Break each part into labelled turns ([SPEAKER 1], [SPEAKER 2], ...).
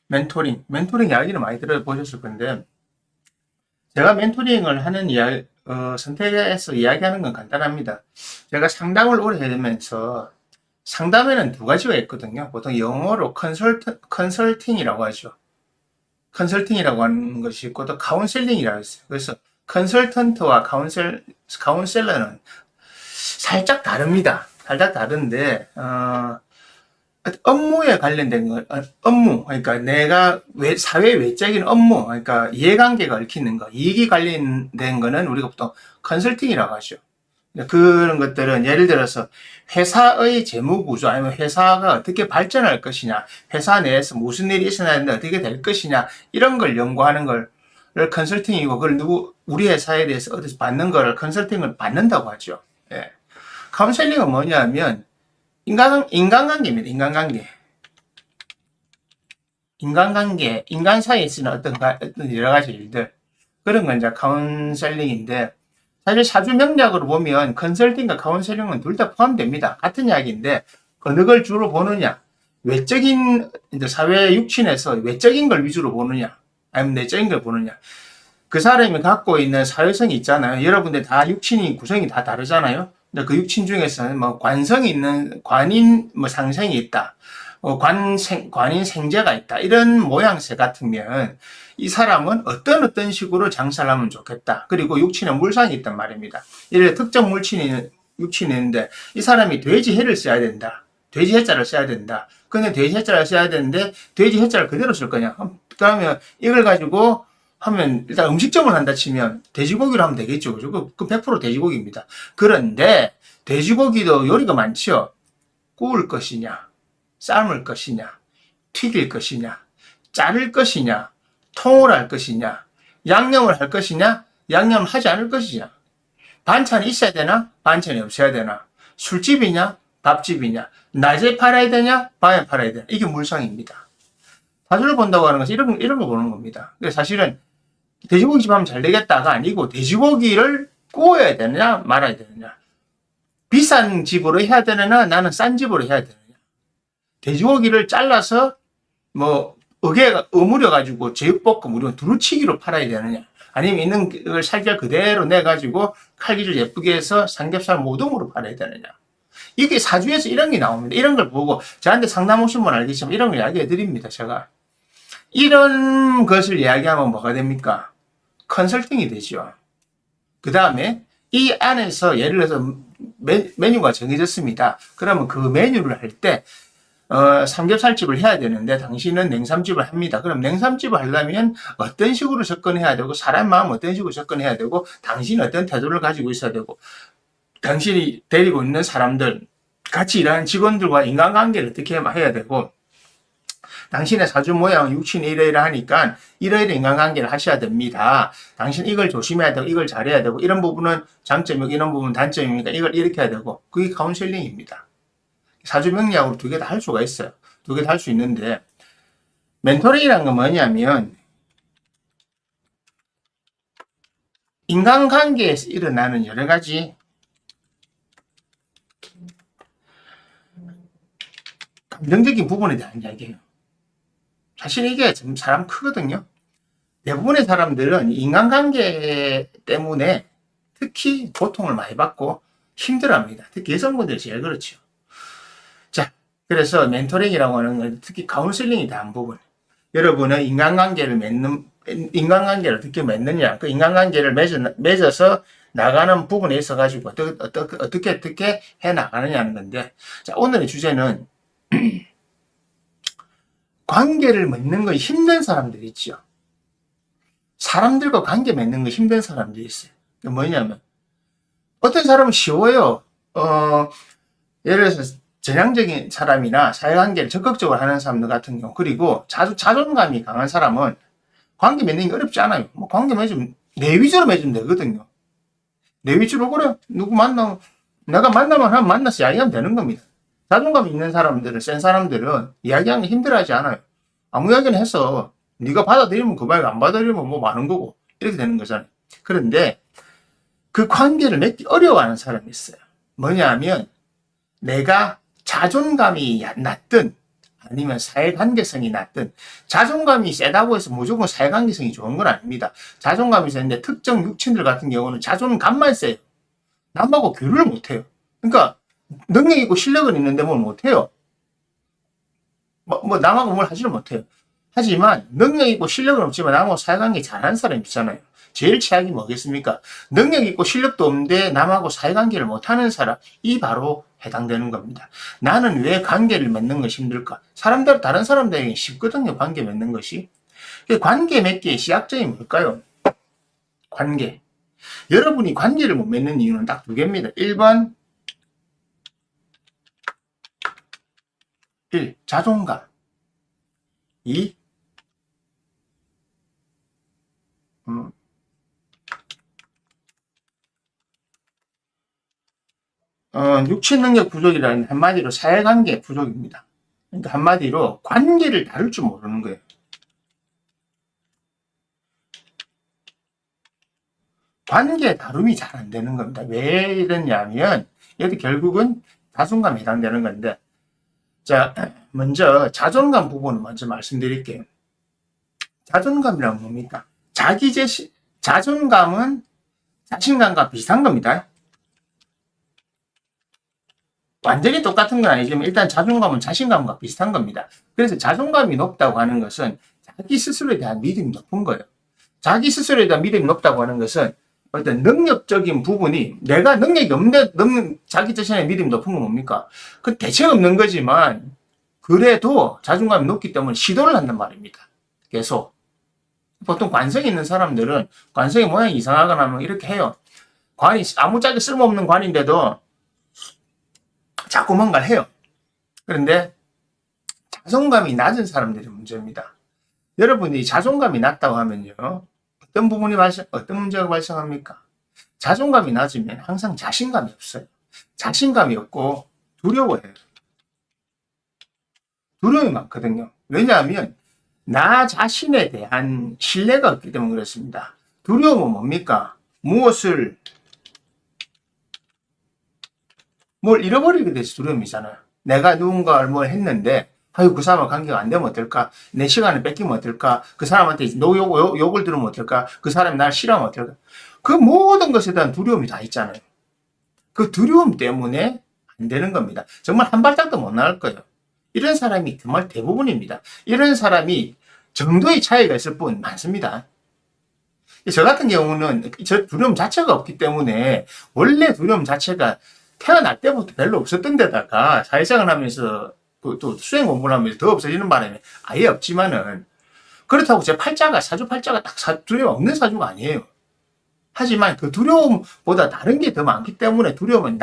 [SPEAKER 1] 멘토링 이야기는 많이 들어보셨을 건데, 제가 멘토링을 하는 선택해서 이야기하는 건 간단합니다. 제가 상담을 오래 해면서 상담에는 두 가지가 있거든요. 보통 영어로 컨설팅이라고 하죠. 컨설팅이라고 하는 것이 있고 또 카운셀링이라고 있어요. 그래서 컨설턴트와 카운셀러는 살짝 다릅니다. 살짝 다른데 업무에 관련된 거, 업무, 그러니까 내가 사회 외적인 업무, 그러니까 이해관계가 얽히는 거, 이익이 관련된 거는 우리가 보통 컨설팅이라고 하죠. 그런 것들은 예를 들어서 회사의 재무 구조 아니면 회사가 어떻게 발전할 것이냐, 회사 내에서 무슨 일이 있어야 하는데 어떻게 될 것이냐, 이런 걸 연구하는 걸 컨설팅이고, 그걸 우리 회사에 대해서 어디서 받는 거를 컨설팅을 받는다고 하죠. 예. 카운셀링은 뭐냐면 인간관계입니다. 인간 사이에 있는 어떤 여러 가지 일들. 그런 건 이제 카운셀링인데, 사실 사주 명리학으로 보면 컨설팅과 카운셀링은 둘 다 포함됩니다. 같은 이야기인데, 어느 걸 주로 보느냐. 외적인, 이제 사회 육친에서 외적인 걸 위주로 보느냐. 아니면 내적인 걸 보느냐. 그 사람이 갖고 있는 사회성이 있잖아요. 여러분들 다 육친이 구성이 다 다르잖아요. 근데 그 육친 중에서는 뭐 관성이 있는 관인 뭐 상생이 있다. 관인 생재가 있다. 이런 모양새 같으면 이 사람은 어떤 식으로 장사를 하면 좋겠다. 그리고 육친에 물상이 있단 말입니다. 이런 특정 육친이 있는데 이 사람이 돼지 해를 써야 된다. 돼지 해자를 써야 된다. 근데 돼지 해자를 써야 되는데 돼지 해자를 그대로 쓸 거냐. 그러면 이걸 가지고 하면 일단 음식점을 한다 치면 돼지고기로 하면 되겠죠. 그죠? 그 100% 돼지고기입니다. 그런데 돼지고기도 요리가 많죠. 구울 것이냐, 삶을 것이냐, 튀길 것이냐, 자를 것이냐, 통을 할 것이냐, 양념을 할 것이냐, 양념을 하지 않을 것이냐, 반찬이 있어야 되나, 반찬이 없어야 되나, 술집이냐, 밥집이냐, 낮에 팔아야 되냐, 밤에 팔아야 되냐. 이게 물상입니다. 사주를 본다고 하는 것은 이런 거 보는 겁니다. 사실은 돼지고기집 하면 잘 되겠다가 아니고 돼지고기를 구워야 되느냐 말아야 되느냐, 비싼 집으로 해야 되느냐 나는 싼 집으로 해야 되느냐, 돼지고기를 잘라서 뭐 어무려 가지고 제육볶음 우리가 두루치기로 팔아야 되느냐, 아니면 있는 걸 살결 그대로 내 가지고 칼질을 예쁘게 해서 삼겹살 모듬으로 팔아야 되느냐. 이게 사주에서 이런 게 나옵니다. 이런 걸 보고 저한테 상담 오신 분 알겠지만 이런 걸 이야기해 드립니다. 제가 이런 것을 이야기하면 뭐가 됩니까? 컨설팅이 되죠. 그 다음에 이 안에서 예를 들어서 메뉴가 정해졌습니다. 그러면 그 메뉴를 할 때 삼겹살집을 해야 되는데 당신은 냉삼집을 합니다. 그럼 냉삼집을 하려면 어떤 식으로 접근해야 되고 사람 마음 어떤 식으로 접근해야 되고 당신이 어떤 태도를 가지고 있어야 되고 당신이 데리고 있는 사람들 같이 일하는 직원들과 인간관계를 어떻게 해야 되고 당신의 사주 모양은 육친이 이러이러하니까 이러이러 인간관계를 하셔야 됩니다. 당신 이걸 조심해야 되고 이걸 잘해야 되고 이런 부분은 장점이고 이런 부분은 단점이니까 이걸 이렇게 해야 되고 그게 카운셀링입니다. 사주 명리학으로 두 개 다 할 수가 있어요. 두 개 다 할 수 있는데 멘토링이란 건 뭐냐면 인간관계에서 일어나는 여러 가지 감정적인 부분에 대한 이야기예요. 사실 이게 좀 사람 크거든요. 대부분의 사람들은 인간관계 때문에 특히 고통을 많이 받고 힘들어합니다. 특히 여성분들이 제일 그렇죠. 자, 그래서 멘토링이라고 하는 건 특히 카운슬링이 다한 부분. 여러분은 인간관계를 어떻게 맺느냐, 그 인간관계를 맺어서 나가는 부분에 있어가지고 어떻게 해 나가느냐는 건데, 자, 오늘의 주제는 관계를 맺는 거 힘든 사람들이 있죠. 사람들과 관계 맺는 거 힘든 사람들이 있어요. 뭐냐면 어떤 사람은 쉬워요. 예를 들어서 전향적인 사람이나 사회관계를 적극적으로 하는 사람들 같은 경우, 그리고 자존감이 강한 사람은 관계 맺는 게 어렵지 않아요. 뭐 관계 맺으면 내 위주로 맺으면 되거든요. 내 위주로 그래 누구 만나면 내가 만나면 하면 만나서 이야기하면 되는 겁니다. 자존감 있는 사람들은, 센 사람들은 이야기하는 게 힘들어하지 않아요. 아무 이야기는 해서 네가 받아들이면 그말이고 안 받아들이면 뭐 많은 거고 이렇게 되는 거잖아요. 그런데 그 관계를 맺기 어려워하는 사람이 있어요. 뭐냐 하면 내가 자존감이 낮든 아니면 사회관계성이 낮든, 자존감이 세다고 해서 무조건 사회관계성이 좋은 건 아닙니다. 자존감이 세는데 특정 육친들 같은 경우는 자존감만 세요. 남하고 교류를 못해요. 그러니까 능력 있고 실력은 있는데 뭘 못해요. 남하고 뭘 하지를 못해요. 하지만 능력 있고 실력은 없지만 남하고 사회관계 잘하는 사람이 있잖아요. 제일 최악이 뭐겠습니까? 능력 있고 실력도 없는데 남하고 사회관계를 못하는 사람, 이 바로 해당되는 겁니다. 나는 왜 관계를 맺는 것이 힘들까? 다른 사람들에게 쉽거든요, 관계 맺는 것이. 관계 맺기의 시작점이 뭘까요? 관계. 여러분이 관계를 못 맺는 이유는 딱 두 개입니다. 1번, 1. 자존감. 2. 육체 능력 부족이라는 한마디로 사회관계 부족입니다. 그러니까 한마디로 관계를 다룰 줄 모르는 거예요. 관계 다룸이 잘 안 되는 겁니다. 왜 이러냐면 여기 결국은 자존감에 해당되는 건데, 자, 먼저 자존감 부분을 먼저 말씀드릴게요. 자존감이란 뭡니까? 자존감은 자신감과 비슷한 겁니다. 완전히 똑같은 건 아니지만 일단 자존감은 자신감과 비슷한 겁니다. 그래서 자존감이 높다고 하는 것은 자기 스스로에 대한 믿음이 높은 거예요. 자기 스스로에 대한 믿음이 높다고 하는 것은 어떤 능력적인 부분이, 내가 능력이 없는 자기 자신의 믿음이 높은 건 뭡니까? 그 대책 없는 거지만 그래도 자존감이 높기 때문에 시도를 한단 말입니다. 계속. 보통 관성이 있는 사람들은 관성의 모양이 이상하거나 하면 이렇게 해요. 관이 아무짝에 쓸모없는 관인데도 자꾸 뭔가를 해요. 그런데 자존감이 낮은 사람들이 문제입니다. 여러분이 자존감이 낮다고 하면요, 어떤 문제가 발생합니까? 자존감이 낮으면 항상 자신감이 없어요. 자신감이 없고 두려워해요. 두려움이 많거든요. 왜냐하면 나 자신에 대한 신뢰가 없기 때문에 그렇습니다. 두려움은 뭡니까? 뭘 잃어버리게 돼서 두려움이잖아요. 내가 누군가를 뭘 했는데, 아유, 그 사람과 관계가 안 되면 어떨까? 내 시간을 뺏기면 어떨까? 그 사람한테 욕을 들으면 어떨까? 그 사람이 날 싫어하면 어떨까? 그 모든 것에 대한 두려움이 다 있잖아요. 그 두려움 때문에 안 되는 겁니다. 정말 한 발짝도 못 나갈 거예요. 이런 사람이 정말 대부분입니다. 이런 사람이 정도의 차이가 있을 뿐 많습니다. 저 같은 경우는 저 두려움 자체가 없기 때문에, 원래 두려움 자체가 태어날 때부터 별로 없었던 데다가 사회생활 하면서 또 수행 공부를 하면서 더 없어지는 바람에 아예 없지만은, 그렇다고 제 사주 팔자가 딱 두려움 없는 사주가 아니에요. 하지만 그 두려움보다 다른 게 더 많기 때문에 두려움은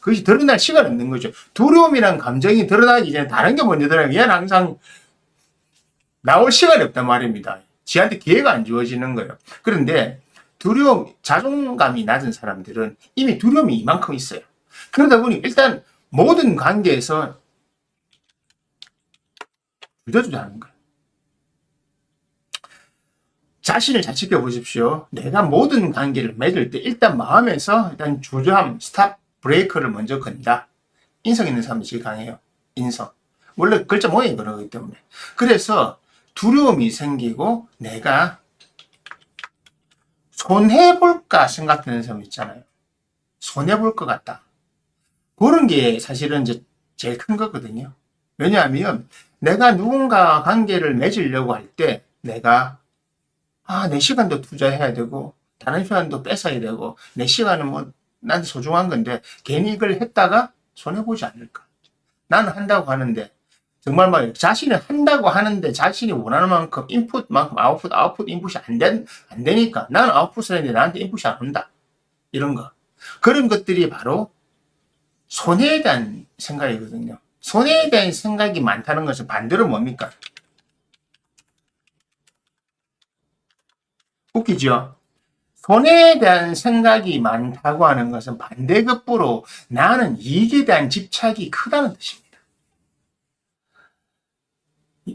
[SPEAKER 1] 그것이 드러날 시간이 없는 거죠. 두려움이란 감정이 드러나기 전에 다른 게 먼저 드러나면 얘는 항상 나올 시간이 없단 말입니다. 지한테 기회가 안 주어지는 거예요. 그런데 자존감이 낮은 사람들은 이미 두려움이 이만큼 있어요. 그러다 보니 일단 모든 관계에서 주저주저하는 거예요. 자신을 잘 지켜보십시오. 내가 모든 관계를 맺을 때 일단 마음에서 일단 주저함, 스탑, 브레이크를 먼저 건다. 인성 있는 사람이 제일 강해요. 인성. 원래 글자 모양이 그러기 때문에. 그래서 두려움이 생기고 내가 손해볼까 생각되는 사람 있잖아요. 손해볼 것 같다. 그런 게 사실은 이제 제일 큰 거거든요. 왜냐하면 내가 누군가 관계를 맺으려고 할 때 내가 내 시간도 투자해야 되고 다른 시간도 뺏어야 되고 내 시간은 나한테 소중한 건데 괜히 이걸 했다가 손해보지 않을까. 나는 한다고 하는데 정말 자신이 한다고 하는데 자신이 원하는 만큼 인풋만큼 아웃풋 인풋이 안 되니까 나는 아웃풋을 했는데 나한테 인풋이 안 온다. 이런 거. 그런 것들이 바로 손해에 대한 생각이거든요. 손해에 대한 생각이 많다는 것은 반대로 뭡니까? 웃기죠? 손해에 대한 생각이 많다고 하는 것은 반대급부로 나는 이익에 대한 집착이 크다는 뜻입니다.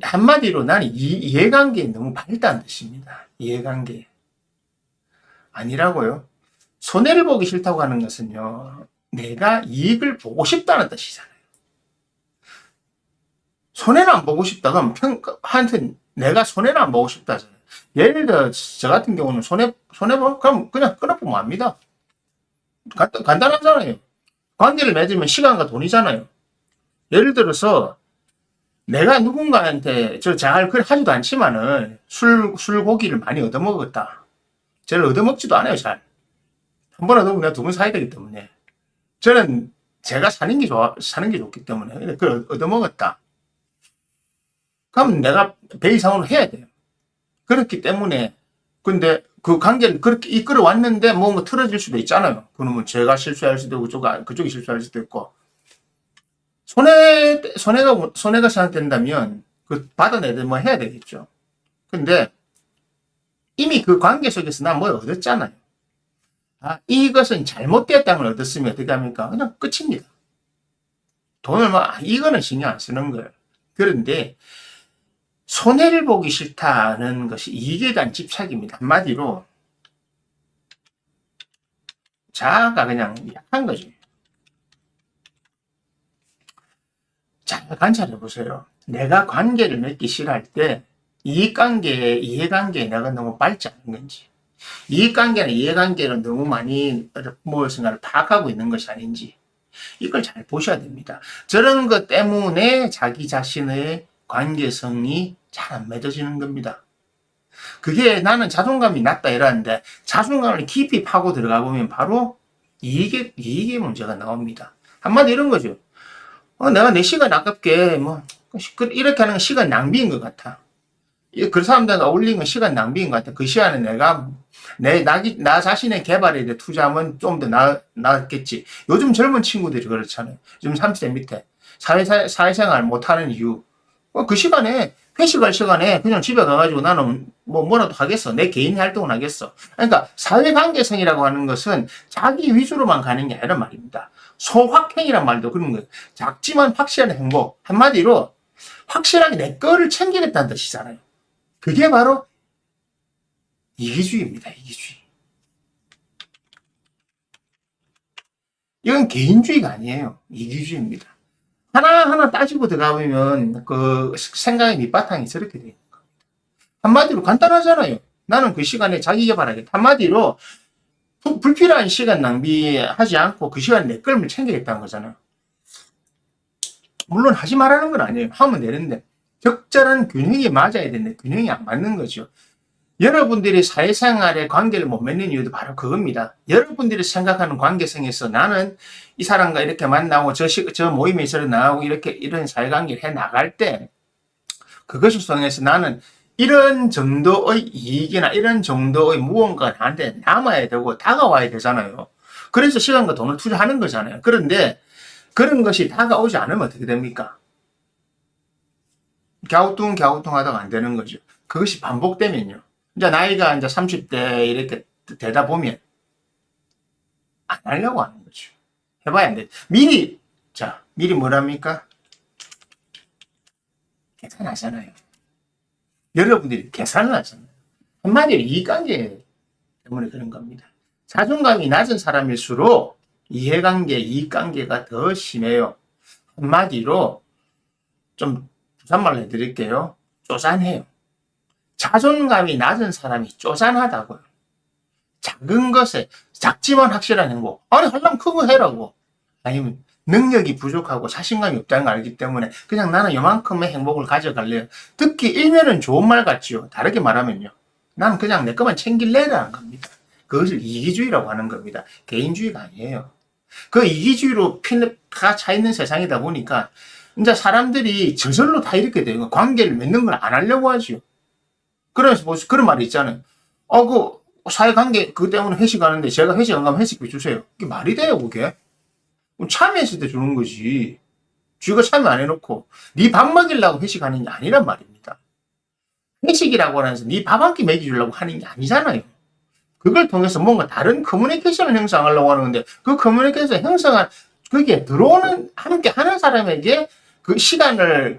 [SPEAKER 1] 한마디로 나는 이해관계에 너무 밝다는 뜻입니다. 이해관계. 아니라고요. 손해를 보기 싫다고 하는 것은요, 내가 이익을 보고 싶다는 뜻이잖아요. 손해는 안 보고 싶다. 그럼 하여튼 내가 손해는 안 보고 싶다잖아요. 예를 들어, 저 같은 경우는 그럼 그냥 끊어보면 압니다. 간단하잖아요. 관계를 맺으면 시간과 돈이잖아요. 예를 들어서, 내가 누군가한테, 잘 하지도 않지만은, 술고기를 많이 얻어먹었다. 저를 얻어먹지도 않아요, 잘. 한 번 얻어먹으면 내가 두 번 사야 되기 때문에. 저는 제가 사는 게 좋기 때문에. 그걸 얻어먹었다. 그럼 내가 배 이상으로 해야 돼요. 그렇기 때문에, 근데 그 관계를 그렇게 이끌어 왔는데 뭔가 틀어질 수도 있잖아요. 그러면 제가 실수할 수도 있고, 그쪽이 실수할 수도 있고. 손해가 생각된다면, 받아내야 뭐 해야 되겠죠. 근데, 이미 그 관계 속에서 난 뭘 얻었잖아요. 이것은 잘못됐다는 걸 얻었으면 어떻게 합니까? 그냥 끝입니다. 돈을 이거는 신경 안 쓰는 거예요. 그런데, 손해를 보기 싫다는 것이 이익에 대한 집착입니다. 한마디로 자아가 그냥 약한 거죠. 잘 관찰해 보세요. 내가 관계를 맺기 싫어할 때 이해관계에 내가 너무 밝지 않은 건지, 이해관계나 이해관계를 너무 많이 무엇인가를 파악하고 있는 것이 아닌지, 이걸 잘 보셔야 됩니다. 저런 것 때문에 자기 자신의 관계성이 잘 안 맺어지는 겁니다. 그게 나는 자존감이 낮다 이러는데, 자존감을 깊이 파고 들어가 보면 바로 이익의 문제가 나옵니다. 한마디 이런 거죠. 내가 내 시간 아깝게 이렇게 하는 건 시간 낭비인 것 같아. 그 사람들과 어울리는 건 시간 낭비인 것 같아. 그 시간에 내가 나 자신의 개발에 대해 투자하면 좀 더 나았겠지. 요즘 젊은 친구들이 그렇잖아요. 요즘 30대 밑에 사회생활 못하는 이유. 그 시간에, 회식할 시간에 그냥 집에 가가지고 나는 뭐라도 하겠어. 내 개인 활동을 하겠어. 그러니까 사회관계성이라고 하는 것은 자기 위주로만 가는 게 아니라 말입니다. 소확행이란 말도 그런 거예요. 작지만 확실한 행복. 한마디로 확실하게 내 거를 챙기겠다는 뜻이잖아요. 그게 바로 이기주의입니다. 이기주의. 이건 개인주의가 아니에요. 이기주의입니다. 하나하나 따지고 들어가보면 그 생각의 밑바탕이 저렇게 되어 있는 겁니다. 한마디로 간단하잖아요. 나는 그 시간에 자기 개발하겠다. 한마디로 불필요한 시간 낭비하지 않고 그 시간에 내 걸음을 챙기겠다는 거잖아요. 물론 하지 말라는 건 아니에요. 하면 되는데 적절한 균형이 맞아야 되는데 균형이 안 맞는 거죠. 여러분들이 사회생활에 관계를 못 맺는 이유도 바로 그겁니다. 여러분들이 생각하는 관계성에서 나는 이 사람과 이렇게 만나고 저 모임에서 나가고 이런 사회관계를 해 나갈 때 그것을 통해서 나는 이런 정도의 이익이나 이런 정도의 무언가가 나한테 남아야 되고 다가와야 되잖아요. 그래서 시간과 돈을 투자하는 거잖아요. 그런데 그런 것이 다가오지 않으면 어떻게 됩니까? 갸우뚱 하다가 안 되는 거죠. 그것이 반복되면요. 이제 나이가 이제 30대 이렇게 되다 보면 안 하려고 하는 거죠. 해봐야 안 돼. 미리 뭐랍니까? 계산하잖아요. 여러분들이 계산을 하잖아요. 한마디로 이익관계 때문에 그런 겁니다. 자존감이 낮은 사람일수록 이해관계, 이익관계가 더 심해요. 한마디로 좀 부산말로 해드릴게요. 쪼잔해요. 자존감이 낮은 사람이 쪼잔하다고요. 작은 것에, 작지만 확실한 행복. 아니, 하려면 큰 거 해라고. 아니면 능력이 부족하고 자신감이 없다는 걸 알기 때문에 그냥 나는 요만큼의 행복을 가져갈래요. 듣기 일면은 좋은 말 같지요. 다르게 말하면요. 나는 그냥 내 것만 챙길래라는 겁니다. 그것을 이기주의라고 하는 겁니다. 개인주의가 아니에요. 그 이기주의로 피가 차 있는 세상이다 보니까 이제 사람들이 저절로 다 이렇게 돼요. 관계를 맺는 걸 안 하려고 하죠. 그래서 뭐 그런 말이 있잖아요. 사회관계 그것 때문에 회식하는데 제가 회식 안 가면 회식비 주세요. 그게 말이 돼요, 그게? 참여했을 때 주는 거지. 쥐가 참여 안 해놓고 네 밥 먹이려고 회식하는 게 아니란 말입니다. 회식이라고 하면서 네 밥 한 끼 먹여주려고 하는 게 아니잖아요. 그걸 통해서 뭔가 다른 커뮤니케이션을 형성하려고 하는 건데 그 커뮤니케이션 형성한 거기에 들어오는 함께 하는 사람에게 그 시간을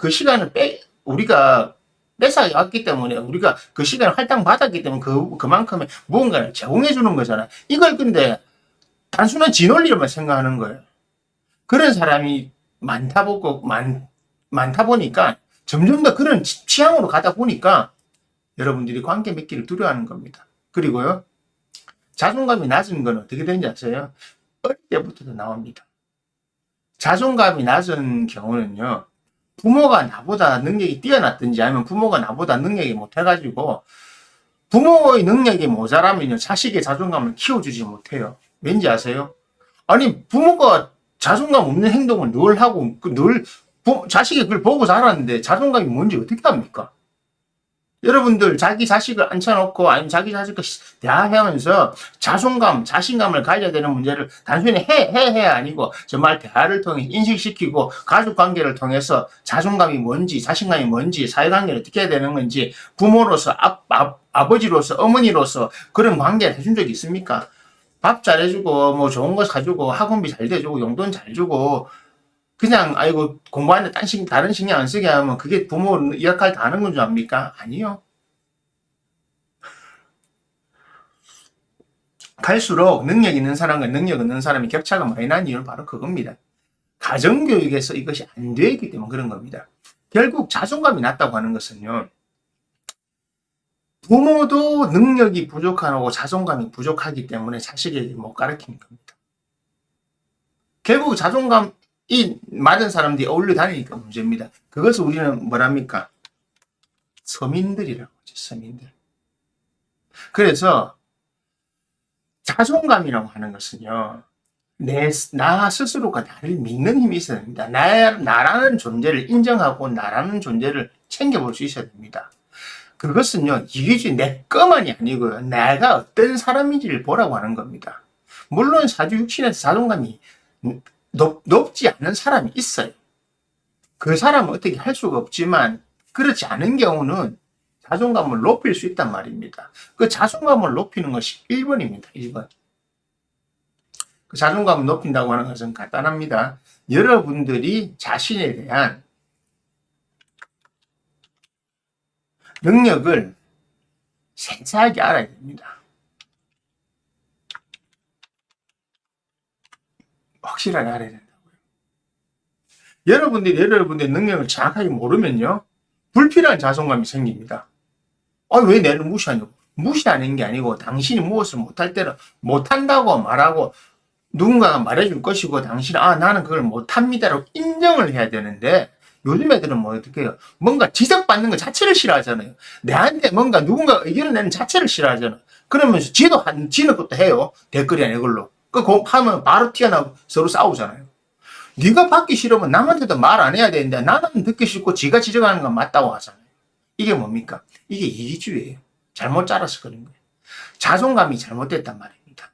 [SPEAKER 1] 우리가 뺏어 왔기 때문에 우리가 그 시간을 할당 받았기 때문에 그만큼의 무언가를 제공해 주는 거잖아요. 이걸 근데 단순한 지 논리로만 생각하는 거예요. 그런 사람이 많다 보니까 점점 더 그런 취향으로 가다 보니까 여러분들이 관계 맺기를 두려워하는 겁니다. 그리고요, 자존감이 낮은 건 어떻게 되는지 아세요? 어릴 때부터도 나옵니다. 자존감이 낮은 경우는요, 부모가 나보다 능력이 뛰어났든지 아니면 부모가 나보다 능력이 못해가지고 부모의 능력이 모자라면요, 자식의 자존감을 키워주지 못해요. 왠지 아세요? 아니, 부모가 자존감 없는 행동을 늘 하고, 자식이 그걸 보고 자랐는데 자존감이 뭔지 어떻게 합니까? 여러분들 자기 자식을 앉혀놓고 아니면 자기 자식을 대화하면서 자존감, 자신감을 가져야 되는 문제를 단순히 해 아니고 정말 대화를 통해 인식시키고 가족 관계를 통해서 자존감이 뭔지, 자신감이 뭔지, 사회관계를 어떻게 해야 되는 건지 부모로서, 아버지로서, 어머니로서 그런 관계를 해준 적이 있습니까? 밥 잘해주고 뭐 좋은 거 사주고 학원비 잘 대주고 용돈 잘 주고 그냥 아이고 공부하는데 다른 신경 안 쓰게 하면 그게 부모 역할 다 하는 건 줄 압니까? 아니요. 갈수록 능력 있는 사람과 능력 없는 사람이 격차가 많이 나는 이유는 바로 그겁니다. 가정교육에서 이것이 안 되기 때문에 그런 겁니다. 결국 자존감이 낮다고 하는 것은요, 부모도 능력이 부족하고 자존감이 부족하기 때문에 자식에게 못 가르치는 겁니다. 결국 자존감이 많은 사람들이 어울려 다니니까 문제입니다. 그것을 우리는 뭐랍니까? 서민들이라고 하죠. 서민들. 그래서 자존감이라고 하는 것은요, 나 스스로가 나를 믿는 힘이 있어야 됩니다. 나라는 존재를 인정하고 나라는 존재를 챙겨볼 수 있어야 됩니다. 그것은요, 이게 내 것만이 아니고요, 내가 어떤 사람인지를 보라고 하는 겁니다. 물론 사주육신에서 자존감이 높지 않은 사람이 있어요. 그 사람은 어떻게 할 수가 없지만 그렇지 않은 경우는 자존감을 높일 수 있단 말입니다. 그 자존감을 높이는 것이 1번입니다. 1번. 그 자존감을 높인다고 하는 것은 간단합니다. 여러분들이 자신에 대한 능력을 세세하게 알아야 됩니다. 확실하게 알아야 된다고요. 여러분들이 여러분들의 능력을 정확하게 모르면요, 불필요한 자존감이 생깁니다. 왜 내를 무시하냐고. 무시하는 게 아니고 당신이 무엇을 못할 때는 못한다고 말하고 누군가가 말해줄 것이고 당신은 나는 그걸 못합니다라고 인정을 해야 되는데, 요즘 애들은 뭐 어떻게 해요? 뭔가 지적받는 것 자체를 싫어하잖아요. 내한테 뭔가 누군가 의견을 내는 자체를 싫어하잖아. 그러면서 지는 것도 해요. 댓글이나 이걸로. 하면 바로 튀어나오고 서로 싸우잖아요. 네가 받기 싫으면 남한테도 말 안 해야 되는데 나는 듣기 싫고 지가 지적하는 건 맞다고 하잖아요. 이게 뭡니까? 이게 이기주의예요. 잘못 자라서 그런 거예요. 자존감이 잘못됐단 말입니다.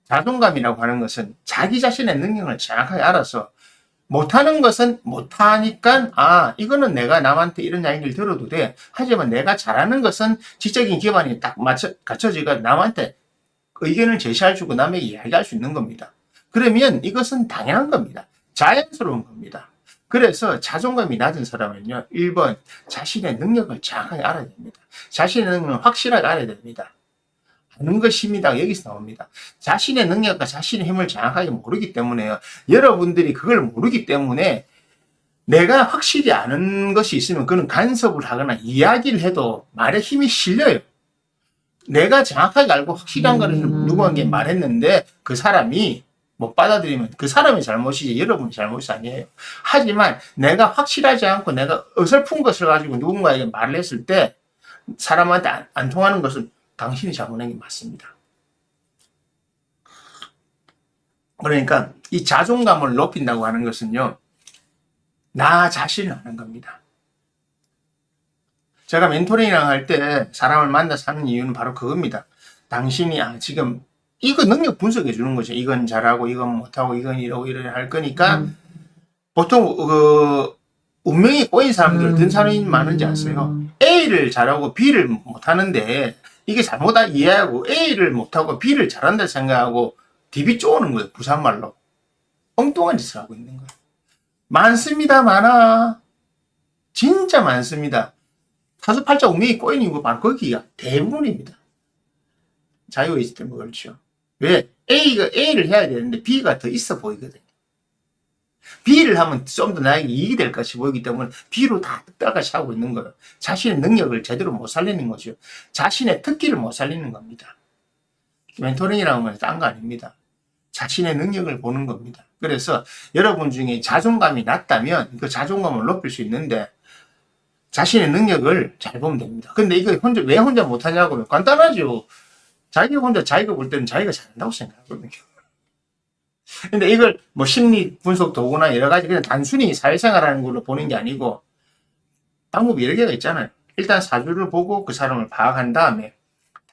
[SPEAKER 1] 자존감이라고 하는 것은 자기 자신의 능력을 정확하게 알아서 못하는 것은 못하니까 이거는 내가 남한테 이런 이야기를 들어도 돼. 하지만 내가 잘하는 것은 지적인 기반이 딱 갖춰지고 남한테 의견을 제시해주고 남에게 이야기할 수 있는 겁니다. 그러면 이것은 당연한 겁니다. 자연스러운 겁니다. 그래서 자존감이 낮은 사람은요, 1번 자신의 능력을 정확하게 알아야 됩니다. 자신의 능력을 확실하게 알아야 됩니다. 아는 것입니다. 여기서 나옵니다. 자신의 능력과 자신의 힘을 정확하게 모르기 때문에요. 여러분들이 그걸 모르기 때문에 내가 확실히 아는 것이 있으면 그는 간섭을 하거나 이야기를 해도 말에 힘이 실려요. 내가 정확하게 알고 확실한 거를 누구에게 말했는데 그 사람이 못 받아들이면 그 사람의 잘못이지 여러분의 잘못이 아니에요. 하지만 내가 확실하지 않고 내가 어설픈 것을 가지고 누군가에게 말을 했을 때 사람한테 안 통하는 것은 당신이 잘못한 게 맞습니다. 그러니까 이 자존감을 높인다고 하는 것은요, 나 자신을 아는 겁니다. 제가 멘토링이랑 할 때 사람을 만나서 하는 이유는 바로 그겁니다. 당신이 지금 이거 능력 분석해 주는 거죠. 이건 잘하고 이건 못하고 이건 이러고 할 거니까 보통 운명이 꼬인 사람들 어떤 사람이 많은지 아세요? A를 잘하고 B를 못하는데 이게 잘못 이해하고 A를 못하고 B를 잘한다 생각하고 DB 쪼는 거예요. 부산말로. 엉뚱한 짓을 하고 있는 거예요. 많습니다. 많아. 진짜 많습니다. 사주팔자 운명이 꼬이는 이유가 바로 거기가 대부분입니다. 자유의지 때문에 그렇죠. 왜? A가 A를 해야 되는데 B가 더 있어 보이거든요. B를 하면 좀 더 나에게 이익이 될 것이 보이기 때문에 B로 다 따라가시 하고 있는 거예요. 자신의 능력을 제대로 못 살리는 거죠. 자신의 특기를 못 살리는 겁니다. 멘토링이라는 건 딴 거 아닙니다. 자신의 능력을 보는 겁니다. 그래서 여러분 중에 자존감이 낮다면 그 자존감을 높일 수 있는데 자신의 능력을 잘 보면 됩니다. 근데 이거 왜 혼자 못하냐고 간단하죠. 자기가 혼자 자기가 볼 때는 자기가 잘한다고 생각하거든요. 근데 이걸 뭐 심리 분석 도구나 여러 가지 그냥 단순히 사회생활하는 걸로 보는 게 아니고 방법이 여러 개가 있잖아요. 일단 사주를 보고 그 사람을 파악한 다음에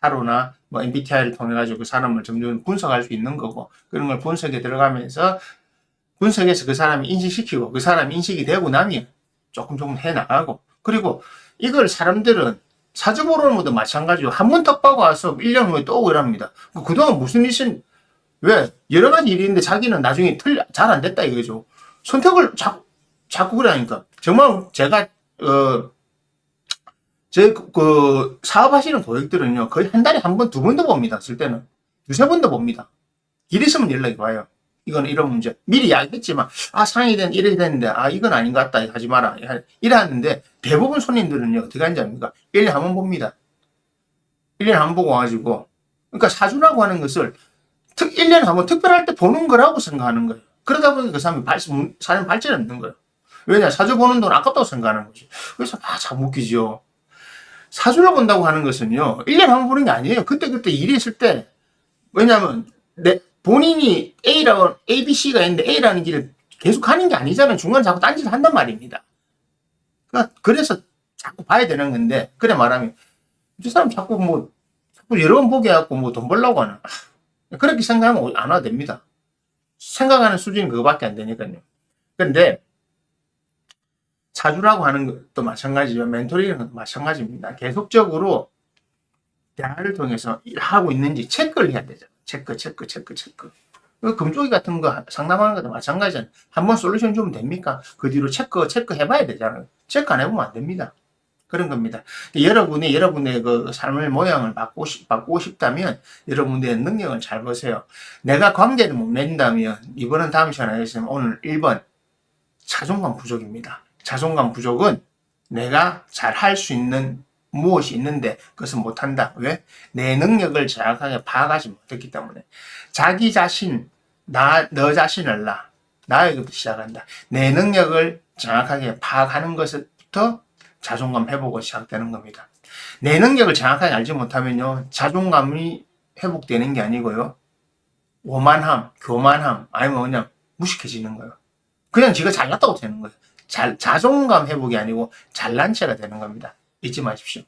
[SPEAKER 1] 타로나 뭐 MBTI를 통해 가지고 그 사람을 점점 분석할 수 있는 거고 그런 걸 분석에 들어가면서 분석해서 그 사람이 인식시키고 그 사람이 인식이 되고 나면 조금 해 나가고 그리고 이걸 사람들은 사주 보러는 것도 마찬가지로 한 번 딱 보고 와서 1년 후에 또 오고 이랍니다. 그동안 무슨 일이 왜 여러 가지 일이 있는데 자기는 나중에 잘 안 됐다 이거죠. 선택을 자꾸 그러니까 정말 제가 그 사업하시는 고객들은요 거의 한 달에 한 번, 두 번도 봅니다. 쓸 때는 두세 번도 봅니다. 일 있으면 연락이 와요. 이건 이런 문제. 미리 이야기했지만 상황이 이래 됐는데 이건 아닌 것 같다 하지 마라 이러는데 대부분 손님들은요 어떻게 하는지 압니까? 1년에 한 번 봅니다. 1년에 한 번 보고 와가지고 그러니까 사주라고 하는 것을 1년에 한 번 특별할 때 보는 거라고 생각하는 거예요. 그러다 보니까 그 사람이 사람 발전이 없는 거예요. 왜냐 사주 보는 돈 아깝다고 생각하는 거지. 그래서 참 웃기죠. 사주를 본다고 하는 것은요 1년에 한 번 보는 게 아니에요. 그때 일이 있을 때 왜냐하면 본인이 A, B, C가 있는데 A라는 길을 계속 가는 게 아니잖아요. 중간에 자꾸 딴짓을 한단 말입니다. 그래서 자꾸 봐야 되는 건데 그래 말하면 이 사람 자꾸 여러 번 보게 해갖고 돈 벌려고 하나. 그렇게 생각하면 안 와도 됩니다. 생각하는 수준이 그거밖에 안 되니까요. 근데 사주라고 하는 것도 마찬가지지만 멘토링은 것도 마찬가지입니다. 계속적으로 대화를 통해서 일하고 있는지 체크를 해야 되죠. 체크. 금쪽이 같은 거 상담하는 것도 마찬가지잖아요. 한번 솔루션 주면 됩니까? 그 뒤로 체크 해봐야 되잖아요. 체크 안 해보면 안 됩니다. 그런 겁니다. 여러분의 그 삶의 모양을 바꾸고 싶다면 여러분의 능력을 잘 보세요. 내가 관계를 못 맺는다면 이번은 다음 시간에 하겠습니다. 오늘 1번 자존감 부족입니다. 자존감 부족은 내가 잘 할 수 있는 무엇이 있는데 그것은 못한다. 왜? 내 능력을 정확하게 파악하지 못했기 때문에 자기 자신, 너 자신을 나에게부터 시작한다. 내 능력을 정확하게 파악하는 것부터 자존감 회복이 시작되는 겁니다. 내 능력을 정확하게 알지 못하면요 자존감이 회복되는 게 아니고요 오만함, 교만함 아니면 그냥 무식해지는 거예요. 그냥 지가 잘났다고 되는 거예요. 자존감 회복이 아니고 잘난 체가 되는 겁니다. 잊지 마십시오.